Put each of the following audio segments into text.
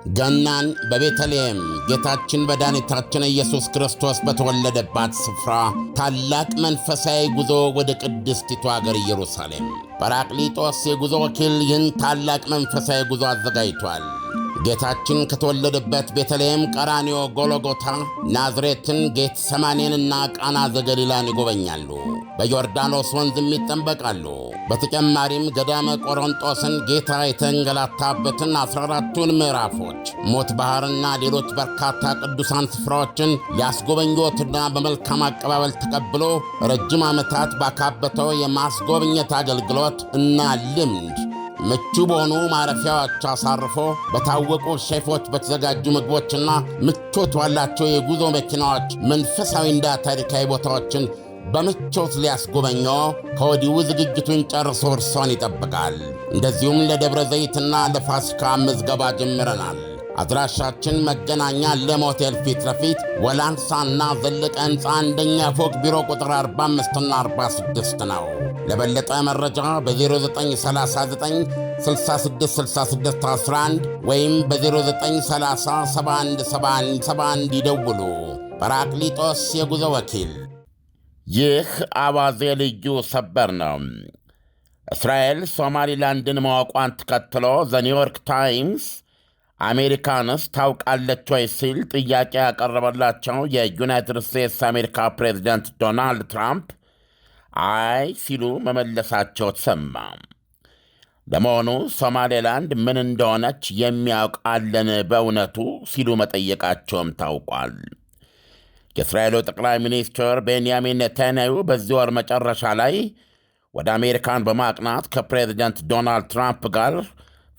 ገናን በቤተልሔም ጌታችን መድኃኒታችን ኢየሱስ ክርስቶስ በተወለደባት ስፍራ ታላቅ መንፈሳዊ ጉዞ ወደ ቅድስቲቱ አገር ኢየሩሳሌም ጰራቅሊጦስ የጉዞ ወኪል ይህን ታላቅ መንፈሳዊ ጉዞ አዘጋጅቷል። ጌታችን ከተወለደበት ቤተልሔም፣ ቀራንዮ፣ ጎልጎታ፣ ናዝሬትን፣ ጌቴሰማኔንና ቃና ዘገሊላን ይጎበኛሉ። በዮርዳኖስ ወንዝም ይጠመቃሉ። በተጨማሪም ገዳመ ቆሮንጦስን ጌታ የተንገላታበትን 14ቱን ምዕራፎች፣ ሞት ባሕርና ሌሎች በርካታ ቅዱሳን ስፍራዎችን ሊያስጎበኞትና በመልካም አቀባበል ተቀብሎ ረጅም ዓመታት ባካበተው የማስጎብኘት አገልግሎት እና ልምድ ምቹ በሆኑ ማረፊያዎች አሳርፎ በታወቁ ሼፎች በተዘጋጁ ምግቦችና ምቾት ባላቸው የጉዞ መኪናዎች መንፈሳዊና ታሪካዊ ቦታዎችን በምቾት ሊያስጎበኞ ከወዲሁ ዝግጅቱን ጨርሶ እርሶን ይጠብቃል። እንደዚሁም ለደብረ ዘይትና ለፋሲካ ምዝገባ ጀምረናል። አድራሻችን መገናኛ ለም ሆቴል ፊት ለፊት ወላንሳና ዘለቀ ሕንፃ አንደኛ ፎቅ ቢሮ ቁጥር 45ና 46 ነው። ለበለጠ መረጃ በ0939 666611 ወይም በ0930 717171 ይደውሉ። ጰራቅሊጦስ የጉዞ ወኪል። ይህ አዋዜ ልዩ ሰበር ነው። እስራኤል ሶማሊላንድን ማወቋን ተከትሎ ዘ ኒውዮርክ ታይምስ አሜሪካንስ ታውቃለች ወይ ሲል ጥያቄ ያቀረበላቸው የዩናይትድ ስቴትስ አሜሪካ ፕሬዚደንት ዶናልድ ትራምፕ አይ ሲሉ መመለሳቸው ተሰማ። ለመሆኑ ሶማሌላንድ ምን እንደሆነች የሚያውቅ አለን በእውነቱ ሲሉ መጠየቃቸውም ታውቋል። የእስራኤሉ ጠቅላይ ሚኒስትር ቤንያሚን ኔታንያሁ በዚህ ወር መጨረሻ ላይ ወደ አሜሪካን በማቅናት ከፕሬዚደንት ዶናልድ ትራምፕ ጋር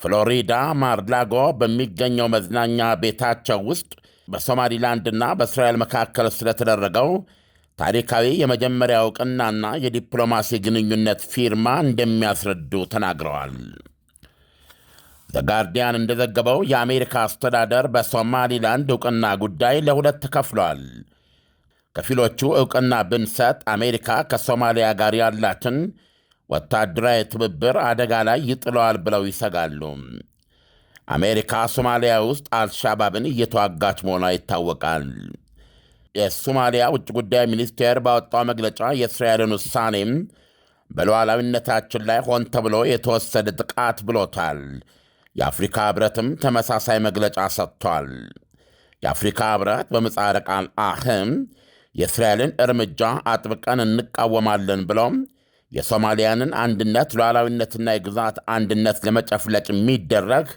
ፍሎሪዳ ማርላጎ በሚገኘው መዝናኛ ቤታቸው ውስጥ በሶማሊላንድና በእስራኤል መካከል ስለተደረገው ታሪካዊ የመጀመሪያ ዕውቅናና የዲፕሎማሲ ግንኙነት ፊርማ እንደሚያስረዱ ተናግረዋል። ዘ ጋርዲያን እንደዘገበው የአሜሪካ አስተዳደር በሶማሊላንድ ዕውቅና ጉዳይ ለሁለት ተከፍሏል። ከፊሎቹ ዕውቅና ብንሰጥ አሜሪካ ከሶማሊያ ጋር ያላትን ወታደራዊ ትብብር አደጋ ላይ ይጥለዋል ብለው ይሰጋሉ። አሜሪካ ሶማሊያ ውስጥ አልሻባብን እየተዋጋች መሆኗ ይታወቃል። የሶማሊያ ውጭ ጉዳይ ሚኒስቴር ባወጣው መግለጫ የእስራኤልን ውሳኔም በሉዓላዊነታችን ላይ ሆን ተብሎ የተወሰደ ጥቃት ብሎታል። የአፍሪካ ኅብረትም ተመሳሳይ መግለጫ ሰጥቷል። የአፍሪካ ኅብረት በምጻረ ቃል አህም የእስራኤልን እርምጃ አጥብቀን እንቃወማለን ብሎም የሶማሊያንን አንድነት ሉዓላዊነትና የግዛት አንድነት ለመጨፍለቅ የሚደረግ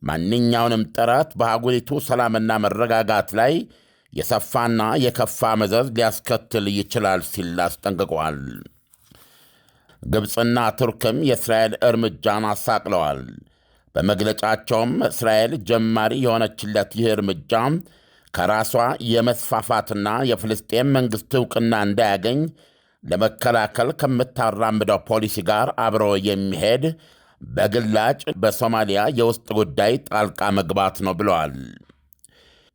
ማንኛውንም ጥረት በአህጉሪቱ ሰላምና መረጋጋት ላይ የሰፋና የከፋ መዘዝ ሊያስከትል ይችላል ሲል አስጠንቅቋል። ግብፅና ቱርክም የእስራኤል እርምጃን አሳቅለዋል። በመግለጫቸውም እስራኤል ጀማሪ የሆነችለት ይህ እርምጃ ከራሷ የመስፋፋትና የፍልስጤም መንግሥት ዕውቅና እንዳያገኝ ለመከላከል ከምታራምደው ፖሊሲ ጋር አብሮ የሚሄድ በግላጭ በሶማሊያ የውስጥ ጉዳይ ጣልቃ መግባት ነው ብለዋል።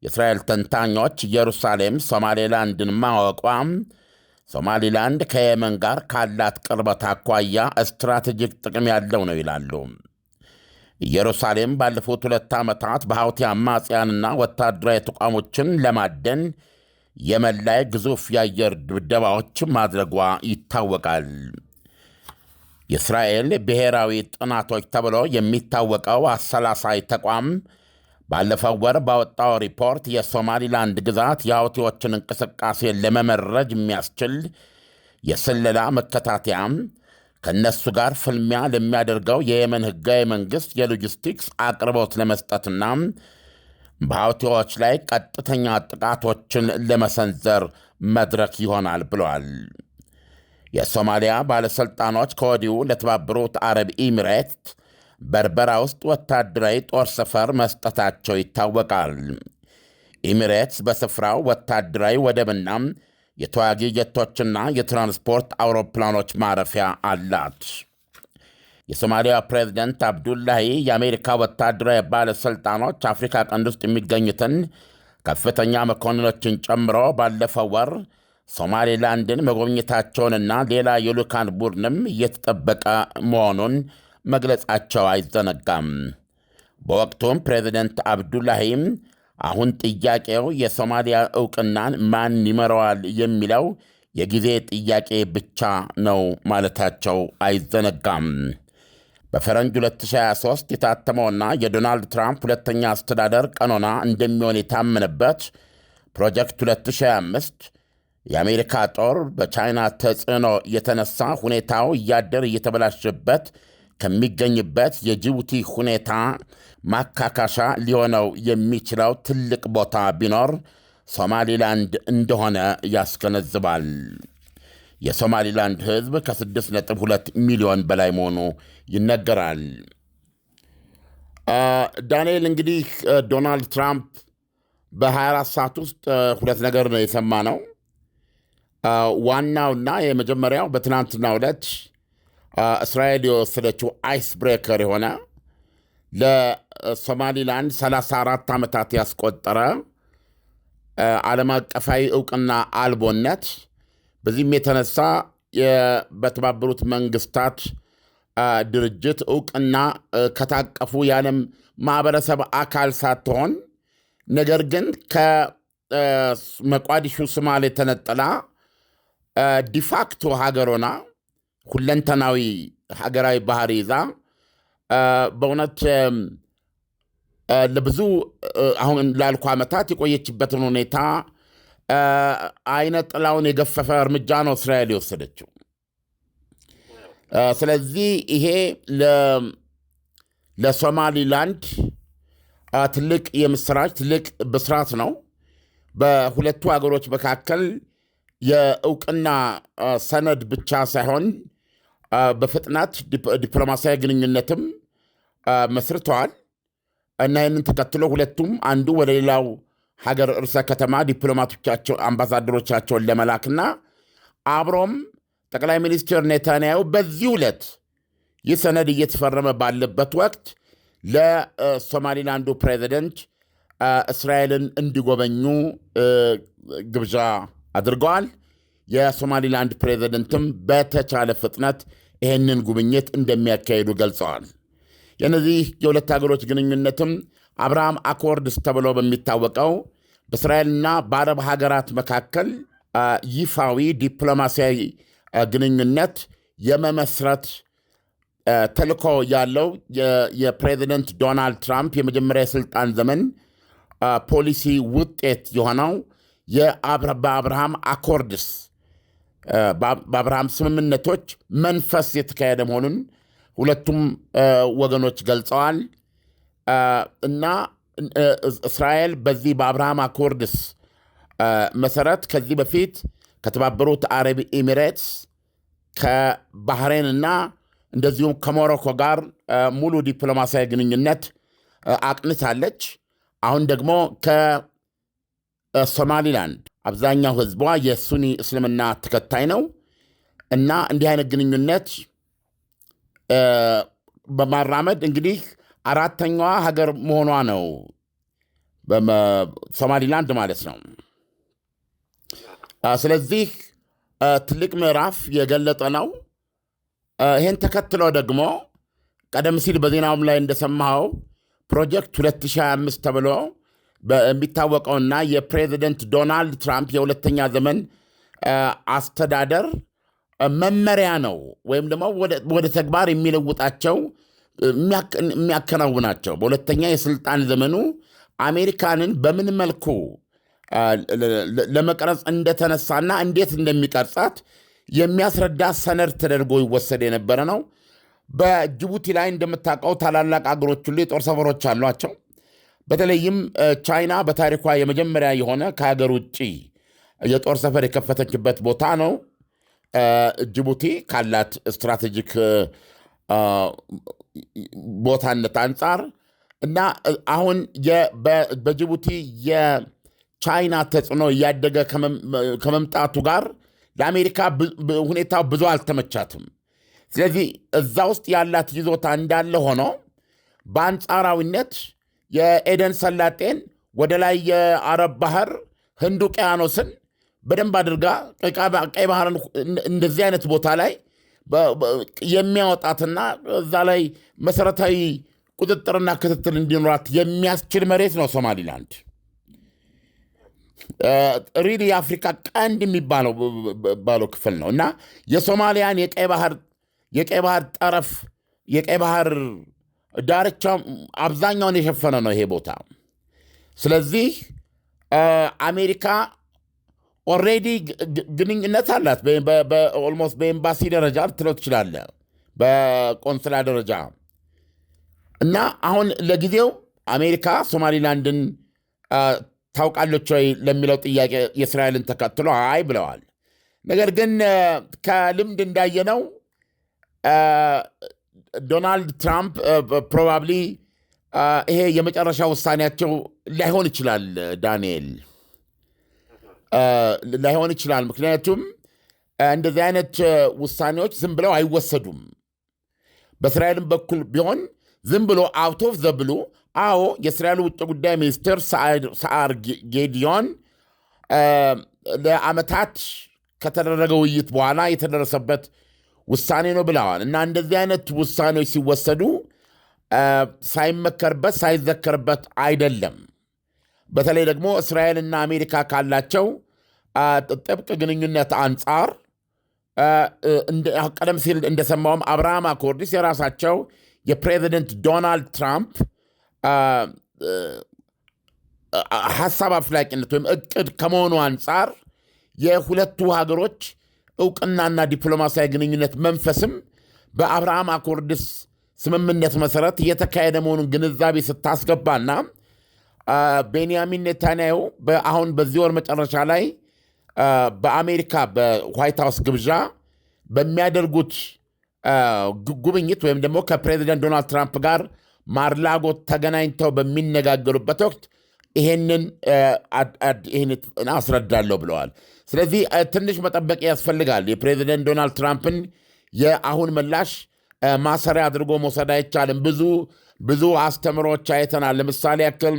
የእስራኤል ተንታኞች ኢየሩሳሌም ሶማሌላንድን ማወቋ ሶማሊላንድ ከየመን ጋር ካላት ቅርበት አኳያ ስትራቴጂክ ጥቅም ያለው ነው ይላሉ። ኢየሩሳሌም ባለፉት 2 ዓመታት በሐውቲ አማጽያንና ወታደራዊ ተቋሞችን ለማደን የመን ላይ ግዙፍ የአየር ድብደባዎች ማድረጓ ይታወቃል። የእስራኤል ብሔራዊ ጥናቶች ተብሎ የሚታወቀው አሰላሳይ ተቋም ባለፈው ወር ባወጣው ሪፖርት የሶማሊላንድ ግዛት የሐውቲዎችን እንቅስቃሴ ለመመረጅ የሚያስችል የስለላ መከታተያም ከእነሱ ጋር ፍልሚያ ለሚያደርገው የየመን ሕጋዊ መንግሥት የሎጂስቲክስ አቅርቦት ለመስጠትና በሐውቲዎች ላይ ቀጥተኛ ጥቃቶችን ለመሰንዘር መድረክ ይሆናል ብለዋል። የሶማሊያ ባለሥልጣኖች ከወዲሁ ለተባበሩት አረብ ኤሚሬት በርበራ ውስጥ ወታደራዊ ጦር ሰፈር መስጠታቸው ይታወቃል። ኤሚሬትስ በስፍራው ወታደራዊ ወደብና የተዋጊ ጀቶችና የትራንስፖርት አውሮፕላኖች ማረፊያ አላት። የሶማሊያ ፕሬዝደንት አብዱላሂ የአሜሪካ ወታደራዊ ባለሥልጣኖች አፍሪካ ቀንድ ውስጥ የሚገኙትን ከፍተኛ መኮንኖችን ጨምሮ ባለፈው ወር ሶማሌላንድን መጎብኘታቸውንና ሌላ የልዑካን ቡድንም እየተጠበቀ መሆኑን መግለጻቸው አይዘነጋም። በወቅቱም ፕሬዚደንት አብዱላሂም አሁን ጥያቄው የሶማሊያ ዕውቅናን ማን ይመራዋል የሚለው የጊዜ ጥያቄ ብቻ ነው ማለታቸው አይዘነጋም። በፈረንጅ 2023 የታተመውና የዶናልድ ትራምፕ ሁለተኛ አስተዳደር ቀኖና እንደሚሆን የታመነበት ፕሮጀክት 2025 የአሜሪካ ጦር በቻይና ተጽዕኖ የተነሳ ሁኔታው እያደር እየተበላሸበት ከሚገኝበት የጅቡቲ ሁኔታ ማካካሻ ሊሆነው የሚችለው ትልቅ ቦታ ቢኖር ሶማሊላንድ እንደሆነ ያስገነዝባል። የሶማሊላንድ ሕዝብ ከ6.2 ሚሊዮን በላይ መሆኑ ይነገራል። ዳንኤል፣ እንግዲህ ዶናልድ ትራምፕ በ24 ሰዓት ውስጥ ሁለት ነገር ነው የሰማ ነው። ዋናውና የመጀመሪያው በትናንትናው ዕለት እስራኤል የወሰደችው አይስ ብሬከር የሆነ ለሶማሊላንድ 34 ዓመታት ያስቆጠረ ዓለም አቀፋዊ ዕውቅና አልቦነት፣ በዚህም የተነሳ በተባበሩት መንግስታት ድርጅት ዕውቅና ከታቀፉ የዓለም ማኅበረሰብ አካል ሳትሆን ነገር ግን ከሞቃዲሾ ሶማሌ ተነጥላ ዲፋክቶ ሀገር ሆና ሁለንተናዊ ሀገራዊ ባህሪ ይዛ በእውነት ለብዙ አሁን ላልኩ ዓመታት የቆየችበትን ሁኔታ አይነ ጥላውን የገፈፈ እርምጃ ነው እስራኤል የወሰደችው። ስለዚህ ይሄ ለሶማሊላንድ ትልቅ የምስራች፣ ትልቅ ብስራት ነው። በሁለቱ ሀገሮች መካከል የዕውቅና ሰነድ ብቻ ሳይሆን በፍጥነት ዲፕሎማሲያዊ ግንኙነትም መስርተዋል እና ይህንን ተከትሎ ሁለቱም አንዱ ወደ ሌላው ሀገር ርዕሰ ከተማ ዲፕሎማቶቻቸው አምባሳደሮቻቸውን ለመላክና አብሮም ጠቅላይ ሚኒስትር ኔታንያሁ በዚህ ዕለት ይህ ሰነድ እየተፈረመ ባለበት ወቅት ለሶማሊላንዱ ፕሬዚደንት እስራኤልን እንዲጎበኙ ግብዣ አድርገዋል። የሶማሊላንድ ፕሬዚደንትም በተቻለ ፍጥነት ይህንን ጉብኝት እንደሚያካሂዱ ገልጸዋል። የነዚህ የሁለት ሀገሮች ግንኙነትም አብርሃም አኮርድስ ተብሎ በሚታወቀው በእስራኤልና በአረብ ሀገራት መካከል ይፋዊ ዲፕሎማሲያዊ ግንኙነት የመመስረት ተልዕኮ ያለው የፕሬዚደንት ዶናልድ ትራምፕ የመጀመሪያ የሥልጣን ዘመን ፖሊሲ ውጤት የሆነው በአብርሃም አኮርድስ በአብርሃም ስምምነቶች መንፈስ የተካሄደ መሆኑን ሁለቱም ወገኖች ገልጸዋል እና እስራኤል በዚህ በአብርሃም አኮርድስ መሠረት ከዚህ በፊት ከተባበሩት አረብ ኤሚሬትስ ከባህሬንና እንደዚሁም ከሞሮኮ ጋር ሙሉ ዲፕሎማሲያዊ ግንኙነት አቅንታለች። አሁን ደግሞ ከሶማሊላንድ አብዛኛው ሕዝቧ የሱኒ እስልምና ተከታይ ነው እና እንዲህ አይነት ግንኙነት በማራመድ እንግዲህ አራተኛዋ ሀገር መሆኗ ነው ሶማሊላንድ ማለት ነው። ስለዚህ ትልቅ ምዕራፍ የገለጠ ነው። ይህን ተከትሎ ደግሞ ቀደም ሲል በዜናውም ላይ እንደሰማኸው ፕሮጀክት 2025 ተብሎ የሚታወቀውና የፕሬዚደንት ዶናልድ ትራምፕ የሁለተኛ ዘመን አስተዳደር መመሪያ ነው ወይም ደግሞ ወደ ተግባር የሚለውጣቸው የሚያከናውናቸው በሁለተኛ የሥልጣን ዘመኑ አሜሪካንን በምን መልኩ ለመቅረጽ እንደተነሳና እንዴት እንደሚቀርጻት የሚያስረዳ ሰነድ ተደርጎ ይወሰድ የነበረ ነው። በጅቡቲ ላይ እንደምታውቀው ታላላቅ አገሮች ሁሉ የጦር ሰፈሮች አሏቸው። በተለይም ቻይና በታሪኳ የመጀመሪያ የሆነ ከሀገር ውጭ የጦር ሰፈር የከፈተችበት ቦታ ነው ጅቡቲ ካላት ስትራቴጂክ ቦታነት አንጻር እና አሁን በጅቡቲ የቻይና ተጽዕኖ እያደገ ከመምጣቱ ጋር ለአሜሪካ ሁኔታው ብዙ አልተመቻትም። ስለዚህ እዛ ውስጥ ያላት ይዞታ እንዳለ ሆኖ በአንጻራዊነት የኤደን ሰላጤን ወደ ላይ የአረብ ባህር ህንድ ውቅያኖስን በደንብ አድርጋ ቀይ ባህርን እንደዚህ አይነት ቦታ ላይ የሚያወጣትና እዛ ላይ መሰረታዊ ቁጥጥርና ክትትል እንዲኖራት የሚያስችል መሬት ነው ሶማሊላንድ። ሪሊ የአፍሪካ ቀንድ የሚባለው ክፍል ነው እና የሶማሊያን የቀይ ባህር ጠረፍ የቀይ ባህር ዳርቻ አብዛኛውን የሸፈነ ነው ይሄ ቦታ። ስለዚህ አሜሪካ ኦልሬዲ ግንኙነት አላት ኦልሞስት በኤምባሲ ደረጃ ልትለው ትችላለህ፣ በቆንስላ ደረጃ እና አሁን ለጊዜው አሜሪካ ሶማሊላንድን ታውቃለች ወይ ለሚለው ጥያቄ የእስራኤልን ተከትሎ አይ ብለዋል። ነገር ግን ከልምድ እንዳየነው ዶናልድ ትራምፕ ፕሮባብሊ ይሄ የመጨረሻ ውሳኔያቸው ላይሆን ይችላል። ዳንኤል ላይሆን ይችላል። ምክንያቱም እንደዚህ አይነት ውሳኔዎች ዝም ብለው አይወሰዱም። በእስራኤልም በኩል ቢሆን ዝም ብሎ አውት ኦፍ ዘ ብሉ አዎ የእስራኤል ውጭ ጉዳይ ሚኒስትር ሰዓር ጌዲዮን ለዓመታት ከተደረገ ውይይት በኋላ የተደረሰበት ውሳኔ ነው ብለዋል። እና እንደዚህ አይነት ውሳኔዎች ሲወሰዱ ሳይመከርበት ሳይዘከርበት አይደለም። በተለይ ደግሞ እስራኤልና አሜሪካ ካላቸው ጥብቅ ግንኙነት አንጻር ቀደም ሲል እንደሰማውም አብርሃም አኮርዲስ የራሳቸው የፕሬዚደንት ዶናልድ ትራምፕ ሐሳብ አፍላቂነት ወይም እቅድ ከመሆኑ አንጻር የሁለቱ ሀገሮች ዕውቅናና ዲፕሎማሲያዊ ግንኙነት መንፈስም በአብርሃም አኮርድስ ስምምነት መሠረት እየተካሄደ መሆኑን ግንዛቤ ስታስገባና ቤንያሚን ኔታንያሁ አሁን በዚህ ወር መጨረሻ ላይ በአሜሪካ በዋይት ሃውስ ግብዣ በሚያደርጉት ጉብኝት ወይም ደግሞ ከፕሬዚደንት ዶናልድ ትራምፕ ጋር ማርላጎት ተገናኝተው በሚነጋገሩበት ወቅት ይሄንን አስረዳለሁ ብለዋል። ስለዚህ ትንሽ መጠበቅ ያስፈልጋል። የፕሬዚደንት ዶናልድ ትራምፕን የአሁን ምላሽ ማሰሪያ አድርጎ መውሰድ አይቻልም። ብዙ አስተምሮች አይተናል። ለምሳሌ ያክል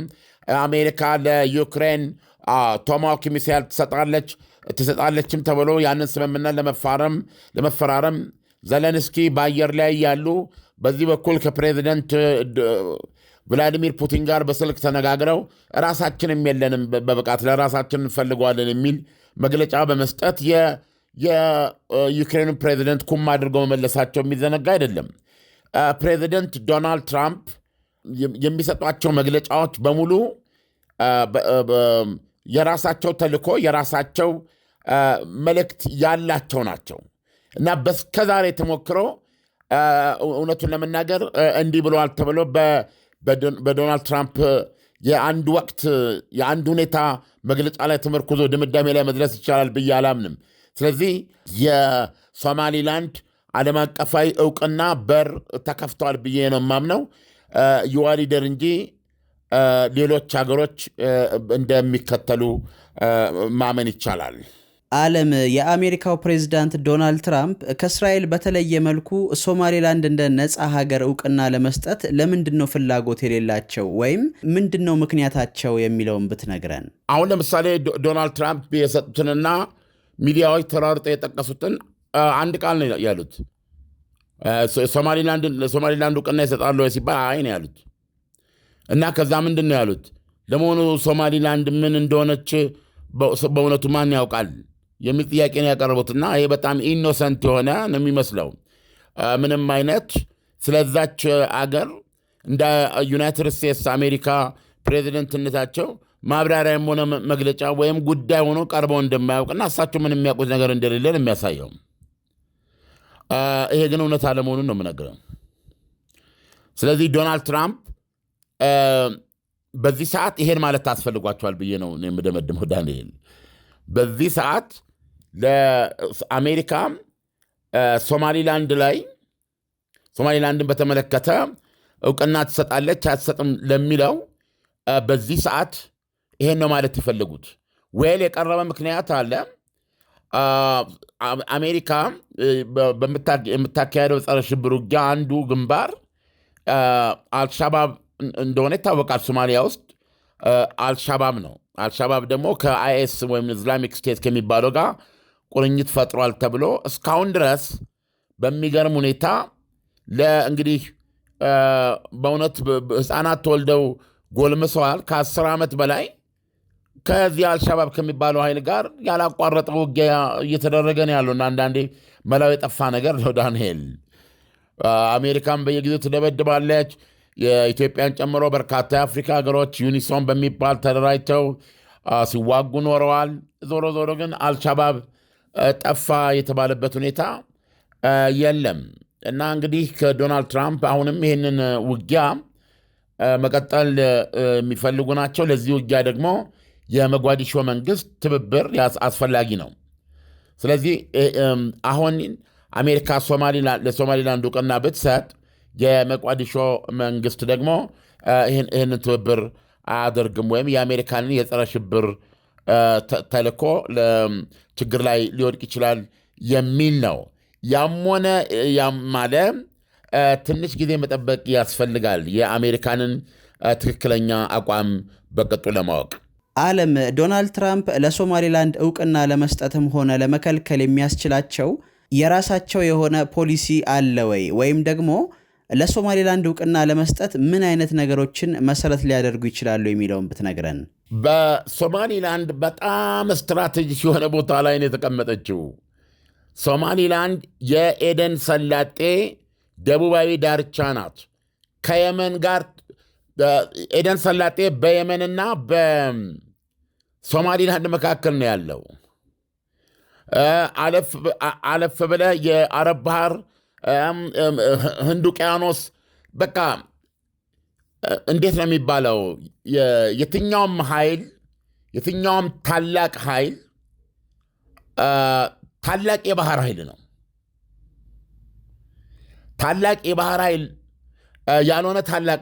አሜሪካ ለዩክሬን ቶማሃውክ ሚሳይል ትሰጣለችም ተብሎ ያንን ስምምነት ለመፈራረም ዘለንስኪ በአየር ላይ ያሉ በዚህ በኩል ከፕሬዚደንት ቭላዲሚር ፑቲን ጋር በስልክ ተነጋግረው ራሳችንም የለንም በብቃት ለራሳችን እንፈልገዋለን የሚል መግለጫ በመስጠት የዩክሬኑ ፕሬዚደንት ኩም አድርገው መመለሳቸው የሚዘነጋ አይደለም። ፕሬዚደንት ዶናልድ ትራምፕ የሚሰጧቸው መግለጫዎች በሙሉ የራሳቸው ተልእኮ የራሳቸው መልእክት ያላቸው ናቸው እና በስከዛሬ ተሞክሮ እውነቱን ለመናገር እንዲህ ብለዋል ተብሎ በዶናልድ ትራምፕ የአንድ ወቅት የአንድ ሁኔታ መግለጫ ላይ ተመርኩዞ ድምዳሜ ላይ መድረስ ይቻላል ብዬ አላምንም። ስለዚህ የሶማሊላንድ ዓለም አቀፋዊ ዕውቅና በር ተከፍተዋል ብዬ ነው የማምነው። ይዋሊደር እንጂ ሌሎች ሀገሮች እንደሚከተሉ ማመን ይቻላል። ዓለም የአሜሪካው ፕሬዝዳንት ዶናልድ ትራምፕ ከእስራኤል በተለየ መልኩ ሶማሌላንድ እንደ ነፃ ሀገር ዕውቅና ለመስጠት ለምንድን ነው ፍላጎት የሌላቸው ወይም ምንድን ነው ምክንያታቸው የሚለውን ብትነግረን። አሁን ለምሳሌ ዶናልድ ትራምፕ የሰጡትንና ሚዲያዎች ተራርጠው የጠቀሱትን አንድ ቃል ነው ያሉት። ሶማሊላንድ ዕውቅና ይሰጣሉ ሲባል አይ ነው ያሉት እና ከዛ ምንድን ነው ያሉት? ለመሆኑ ሶማሊላንድ ምን እንደሆነች በእውነቱ ማን ያውቃል የሚል ጥያቄ ነው ያቀረቡትና ይሄ በጣም ኢኖሰንት የሆነ ነው የሚመስለው። ምንም አይነት ስለዛች አገር እንደ ዩናይትድ ስቴትስ አሜሪካ ፕሬዚደንትነታቸው ማብራሪያም ሆነ መግለጫ ወይም ጉዳይ ሆኖ ቀርበው እንደማያውቅና እሳቸው ምን የሚያውቁት ነገር እንደሌለ ነው የሚያሳየው። ይሄ ግን እውነት አለመሆኑን ነው የምነግረው። ስለዚህ ዶናልድ ትራምፕ በዚህ ሰዓት ይሄን ማለት ታስፈልጓቸዋል ብዬ ነው የምደመድመው። ዳንኤል በዚህ ሰዓት ለአሜሪካ ሶማሊላንድን በተመለከተ ዕውቅና ትሰጣለች አትሰጥም ለሚለው በዚህ ሰዓት ይሄን ነው ማለት ይፈልጉት። ወይል የቀረበ ምክንያት አለ። አሜሪካ የምታካሄደው ጸረ ሽብር ውጊያ አንዱ ግንባር አልሻባብ እንደሆነ ይታወቃል። ሶማሊያ ውስጥ አልሻባብ ነው። አልሻባብ ደግሞ ከአይኤስ ወይም ኢስላሚክ ስቴት ከሚባለው ጋር ቁርኝት ፈጥሯል ተብሎ እስካሁን ድረስ በሚገርም ሁኔታ እንግዲህ በእውነት ሕፃናት ተወልደው ጎልምሰዋል። ከ10 ዓመት በላይ ከዚህ አልሻባብ ከሚባለው ኃይል ጋር ያላቋረጠ ውጊያ እየተደረገ ነው ያለው እና አንዳንዴ መላው የጠፋ ነገር ነው ዳንኤል። አሜሪካን በየጊዜው ትደበድባለች። የኢትዮጵያን ጨምሮ በርካታ የአፍሪካ ሀገሮች ዩኒሶን በሚባል ተደራጅተው ሲዋጉ ኖረዋል። ዞሮ ዞሮ ግን አልሻባብ ጠፋ የተባለበት ሁኔታ የለም እና እንግዲህ ከዶናልድ ትራምፕ አሁንም ይህንን ውጊያ መቀጠል የሚፈልጉ ናቸው። ለዚህ ውጊያ ደግሞ የሞቃዲሾ መንግስት ትብብር አስፈላጊ ነው። ስለዚህ አሁን አሜሪካ ለሶማሊላንድ እውቅና ብትሰጥ የሞቃዲሾ መንግስት ደግሞ ይህንን ትብብር አያደርግም ወይም የአሜሪካንን የጸረ ሽብር ተልዕኮ ችግር ላይ ሊወድቅ ይችላል የሚል ነው። ያም ሆነ ያም ማለ ትንሽ ጊዜ መጠበቅ ያስፈልጋል የአሜሪካንን ትክክለኛ አቋም በቅጡ ለማወቅ። ዓለም ዶናልድ ትራምፕ ለሶማሌላንድ እውቅና ለመስጠትም ሆነ ለመከልከል የሚያስችላቸው የራሳቸው የሆነ ፖሊሲ አለ ወይ? ወይም ደግሞ ለሶማሌላንድ እውቅና ለመስጠት ምን አይነት ነገሮችን መሰረት ሊያደርጉ ይችላሉ የሚለውን ብትነግረን። በሶማሊላንድ በጣም ስትራቴጂክ የሆነ ቦታ ላይ ነው የተቀመጠችው። ሶማሊላንድ የኤደን ሰላጤ ደቡባዊ ዳርቻ ናት። ከየመን ጋር ኤደን ሰላጤ በየመንና በሶማሊላንድ መካከል ነው ያለው። አለፍ ብለህ የአረብ ባህር፣ ህንድ ውቅያኖስ፣ በቃ እንዴት ነው የሚባለው? የትኛውም ኃይል የትኛውም ታላቅ ኃይል ታላቅ የባህር ኃይል ነው። ታላቅ የባህር ኃይል ያልሆነ ታላቅ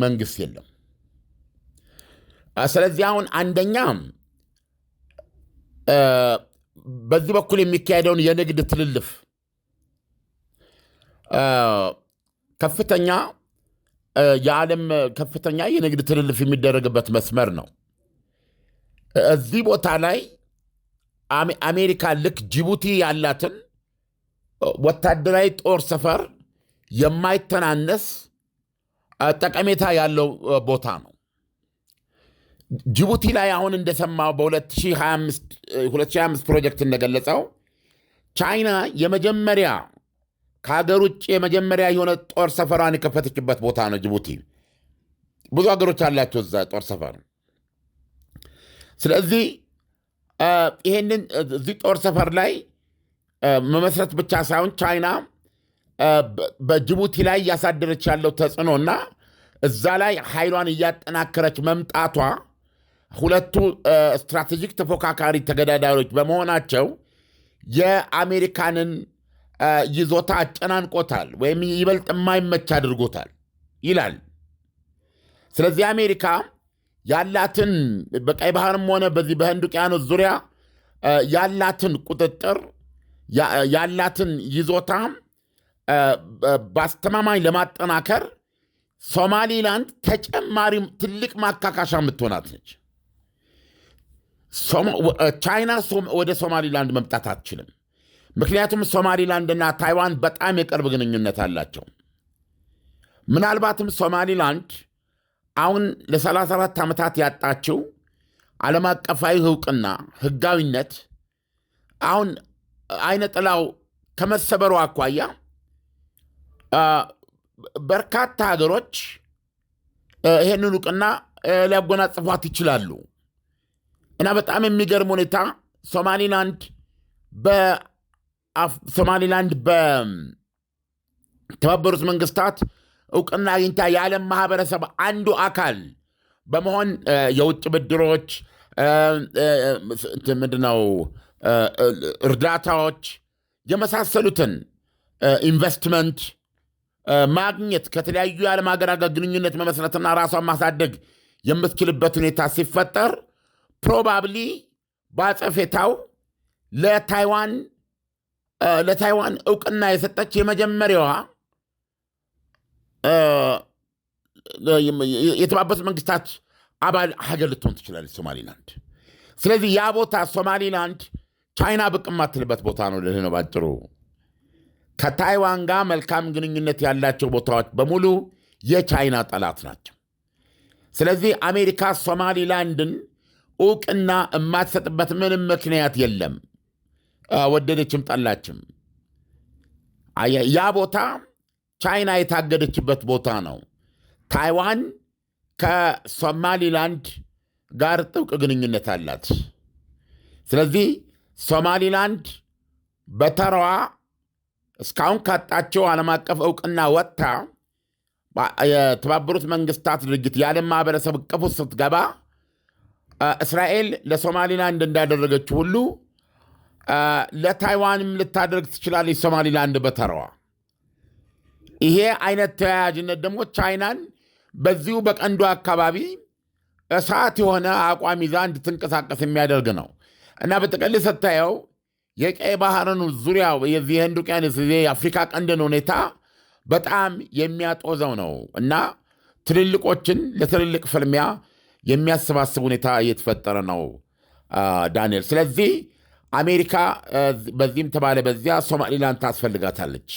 መንግስት የለም። ስለዚህ አሁን አንደኛ በዚህ በኩል የሚካሄደውን የንግድ ትልልፍ ከፍተኛ የዓለም ከፍተኛ የንግድ ትልልፍ የሚደረግበት መስመር ነው። እዚህ ቦታ ላይ አሜሪካ ልክ ጅቡቲ ያላትን ወታደራዊ ጦር ሰፈር የማይተናነስ ጠቀሜታ ያለው ቦታ ነው። ጅቡቲ ላይ አሁን እንደሰማው በ2025 ፕሮጀክት እንደገለጸው ቻይና የመጀመሪያ ከሀገር ውጭ የመጀመሪያ የሆነ ጦር ሰፈሯን የከፈተችበት ቦታ ነው ጅቡቲ። ብዙ ሀገሮች አላቸው እዛ ጦር ሰፈር። ስለዚህ ይሄንን እዚህ ጦር ሰፈር ላይ መመስረት ብቻ ሳይሆን ቻይና በጅቡቲ ላይ እያሳደረች ያለው ተጽዕኖና እዛ ላይ ኃይሏን እያጠናከረች መምጣቷ ሁለቱ ስትራቴጂክ ተፎካካሪ ተገዳዳሪዎች በመሆናቸው የአሜሪካንን ይዞታ አጨናንቆታል ወይም ይበልጥ የማይመች አድርጎታል ይላል። ስለዚህ አሜሪካ ያላትን በቀይ ባህርም ሆነ በዚህ በህንድ ውቅያኖስ ዙሪያ ያላትን ቁጥጥር ያላትን ይዞታ በአስተማማኝ ለማጠናከር ሶማሊላንድ ተጨማሪ ትልቅ ማካካሻ የምትሆናት ነች። ቻይና ወደ ሶማሊላንድ መምጣት አትችልም። ምክንያቱም ሶማሊላንድና ታይዋን በጣም የቅርብ ግንኙነት አላቸው። ምናልባትም ሶማሊላንድ አሁን ለ34 ዓመታት ያጣችው ዓለም አቀፋዊ እውቅና ህጋዊነት አሁን አይነ ጥላው ከመሰበሩ አኳያ በርካታ ሀገሮች ይህንን እውቅና ሊያጎናጽፏት ይችላሉ እና በጣም የሚገርም ሁኔታ ሶማሊላንድ በተባበሩት መንግስታት እውቅና አግኝታ የዓለም ማህበረሰብ አንዱ አካል በመሆን የውጭ ብድሮች ምንድነው እርዳታዎች የመሳሰሉትን ኢንቨስትመንት ማግኘት ከተለያዩ የዓለም ሀገራት ጋር ግንኙነት መመስረትና ራሷን ማሳደግ የምትችልበት ሁኔታ ሲፈጠር ፕሮባብሊ በአጸፌታው ለታይዋን እውቅና የሰጠች የመጀመሪያዋ የተባበሩት መንግስታት አባል ሀገር ልትሆን ትችላለች ሶማሊላንድ። ስለዚህ ያ ቦታ ሶማሊላንድ ቻይና ብቅ የማትልበት ቦታ ነው ልልህ ነው ባጭሩ። ከታይዋን ጋር መልካም ግንኙነት ያላቸው ቦታዎች በሙሉ የቻይና ጠላት ናቸው። ስለዚህ አሜሪካ ሶማሊላንድን ዕውቅና የማትሰጥበት ምንም ምክንያት የለም፣ ወደደችም ጠላችም። ያ ቦታ ቻይና የታገደችበት ቦታ ነው። ታይዋን ከሶማሊላንድ ጋር ጥብቅ ግንኙነት አላት። ስለዚህ ሶማሊላንድ በተራዋ እስካሁን ካጣቸው ዓለም አቀፍ ዕውቅና ወጥታ የተባበሩት መንግስታት ድርጅት የዓለም ማህበረሰብ እቅፍ ውስጥ ስትገባ እስራኤል ለሶማሊላንድ እንዳደረገችው ሁሉ ለታይዋንም ልታደርግ ትችላለች ሶማሊላንድ በተራዋ። ይሄ አይነት ተያያዥነት ደግሞ ቻይናን በዚሁ በቀንዱ አካባቢ እሳት የሆነ አቋም ይዛ እንድትንቀሳቀስ የሚያደርግ ነው እና በጥቅል ስታየው የቀይ ባህርን ዙሪያ የዚህ የህንድ ውቅያኖስ የአፍሪካ ቀንድን ሁኔታ በጣም የሚያጦዘው ነው እና ትልልቆችን ለትልልቅ ፍልሚያ የሚያሰባስብ ሁኔታ እየተፈጠረ ነው ዳንኤል። ስለዚህ አሜሪካ በዚህም ተባለ በዚያ ሶማሊላንድ ታስፈልጋታለች።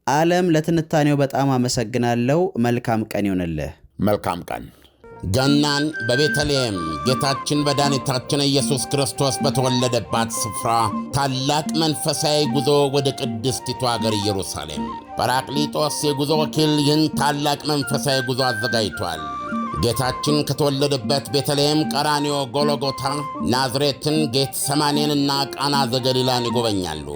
ዓለም ለትንታኔው በጣም አመሰግናለሁ። መልካም ቀን ይሁንልህ። መልካም ቀን። ገናን በቤተልሔም ጌታችን መድኃኒታችን ኢየሱስ ክርስቶስ በተወለደባት ስፍራ ታላቅ መንፈሳዊ ጉዞ ወደ ቅድስቲቱ አገር ኢየሩሳሌም ጰራቅሊጦስ የጉዞ ወኪል ይህን ታላቅ መንፈሳዊ ጉዞ አዘጋጅቷል። ጌታችን ከተወለደበት ቤተልሔም፣ ቀራንዮ፣ ጎልጎታ፣ ናዝሬትን፣ ጌቴሰማኔንና ቃና ዘገሊላን ይጎበኛሉ።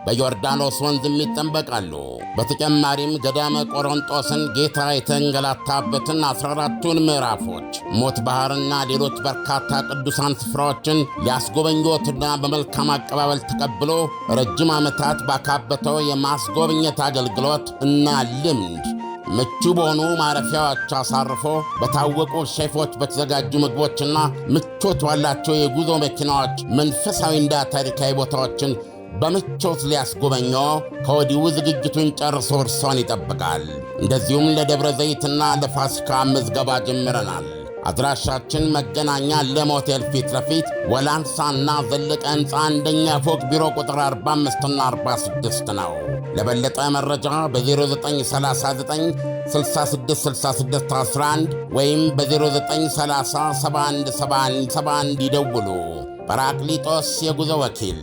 በዮርዳኖስ ወንዝም ይጠመቃሉ። በተጨማሪም ገዳመ ቆሮንጦስን ጌታ የተንገላታበትን 14ቱን ምዕራፎች፣ ሞት ባሕርና ሌሎች በርካታ ቅዱሳን ስፍራዎችን ሊያስጎበኞትና በመልካም አቀባበል ተቀብሎ ረጅም ዓመታት ባካበተው የማስጎብኘት አገልግሎት እና ልምድ ምቹ በሆኑ ማረፊያዎች አሳርፎ በታወቁ ሼፎች በተዘጋጁ ምግቦችና ምቾት ባላቸው የጉዞ መኪናዎች መንፈሳዊና ታሪካዊ ቦታዎችን በምቾት ሊያስጎበኘው ከወዲሁ ዝግጅቱን ጨርሶ እርሶን ይጠብቃል። እንደዚሁም ለደብረ ዘይትና ለፋሲካ ምዝገባ ጀምረናል። አድራሻችን መገናኛ ለም ሆቴል ፊት ለፊት ወላንሳና ዘለቀ ሕንፃ አንደኛ ፎቅ ቢሮ ቁጥር 45ና 46 ነው። ለበለጠ መረጃ በ0939 666611 ወይም በ0930 717171 ይደውሉ። ጰራቅሊጦስ የጉዞ ወኪል